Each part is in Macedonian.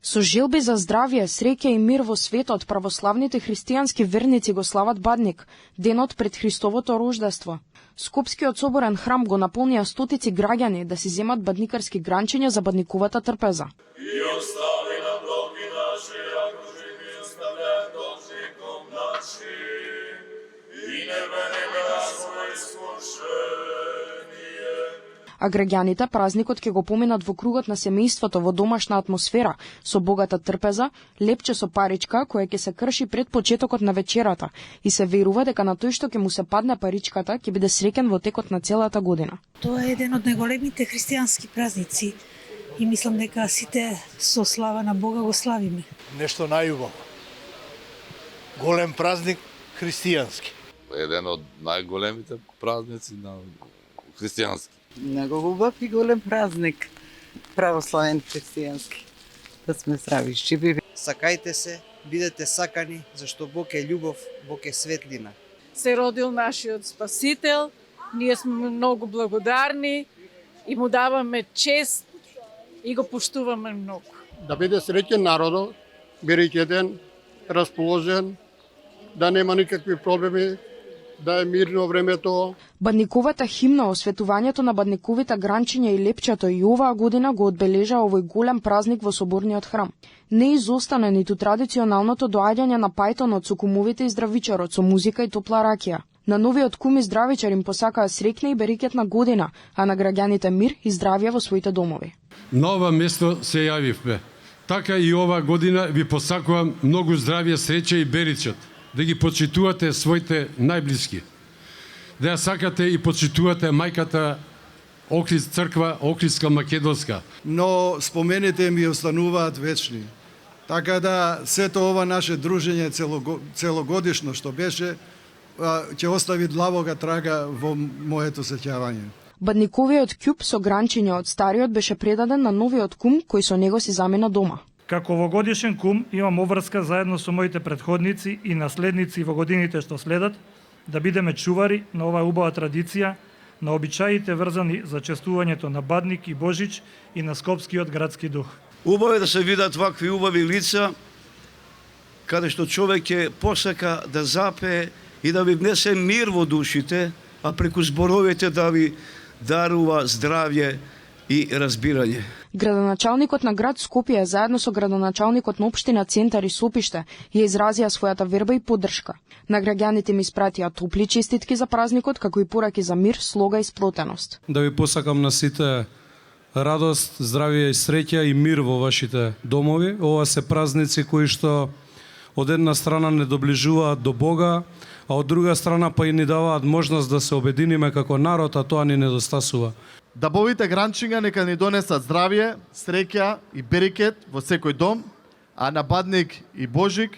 Со желби за здравје, среќа и мир во светот, православните христијански верници го слават Бадник, денот пред Христовото рождество. Скопскиот соборен храм го наполнија стотици граѓани да си земат бадникарски гранчиња за бадниковата трпеза. И остави нам долги наши, ако живи оставляем должником нашим, и не вели нас во искушение. А граѓаните празникот ќе го поминат во кругот на семејството во домашна атмосфера, со богата трпеза, лепче со паричка која ќе се крши пред почетокот на вечерата и се верува дека на тој што ќе му се падне паричката ќе биде среќен во текот на целата година. Тоа е еден од најголемите христијански празници и мислам дека сите со слава на Бога го славиме. Нешто најубаво. Голем празник христијански. Еден од најголемите празници на христијански. Много убав и голем празник, православен христијански. Да сме здрави, живи. Сакајте се, бидете сакани, зашто Бог е љубов, Бог е светлина. Се родил нашиот Спасител, ние сме многу благодарни и му даваме чест и го поштуваме многу. Да биде среќен народот, бидејќи еден расположен, да нема никакви проблеми, да е мирно времето. Бадниковата химна, осветувањето на бадниковите гранчиња и лепчето и оваа година го одбележа овој голем празник во соборниот храм. Не изостана ниту традиционалното доаѓање на пајтонот со кумовите и здравичарот со музика и топла ракија. На новиот кум и здравичар им посакаа среќна и берекетна година, а на граѓаните мир и здравје во своите домови. На ова место се јавивме. Така и оваа година ви посакувам многу здравје, среќа и беричет. Да ги почитувате своите најблиски. Да ја сакате и почитувате мајката црква Охридска Македонска. Но спомените ми остануваат вечни. Така да сето ова наше дружење целогодишно што беше, ќе остави длабога трага во моето сеќавање. Бадниковиот ќуп со гранчиња од стариот беше предаден на новиот кум кој со него си замина дома. Како овогодишен кум имам обврска заедно со моите претходници и наследници во годините што следат да бидеме чувари на оваа убава традиција, на обичаите врзани за честувањето на Бадник и Божич и на скопскиот градски дух. Убаво е да се видат вакви убави лица, каде што човек ќе посака да запее и да ви внесе мир во душите, а преку зборовите да ви дарува здравје и разбирање. Градоначалникот на град Скопје заедно со градоначалникот на општина Центар и Сопиште ја изразија својата верба и поддршка. На граѓаните ми испратија топли честитки за празникот, како и пораки за мир, слога и сплотеност. Да ви посакам на сите радост, здравје и среќа и мир во вашите домови. Ова се празници кои што од една страна не доближуваат до Бога, а од друга страна па и ни даваат можност да се обединиме како народ, а тоа ни недостасува. Дабовите гранчиња нека ни донесат здравје, среќа и берекет во секој дом, а на Бадник и Божик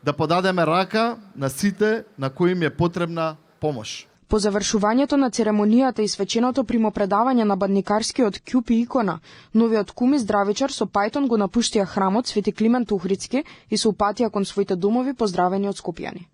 да подадеме рака на сите на кои им е потребна помош. По завршувањето на церемонијата и свеченото примопредавање на бадникарскиот ќуп и икона, новиот кум и здравичар со пајтон го напуштија храмот Свети Климент Охридски и се упатија кон своите домови поздравени од скопјани.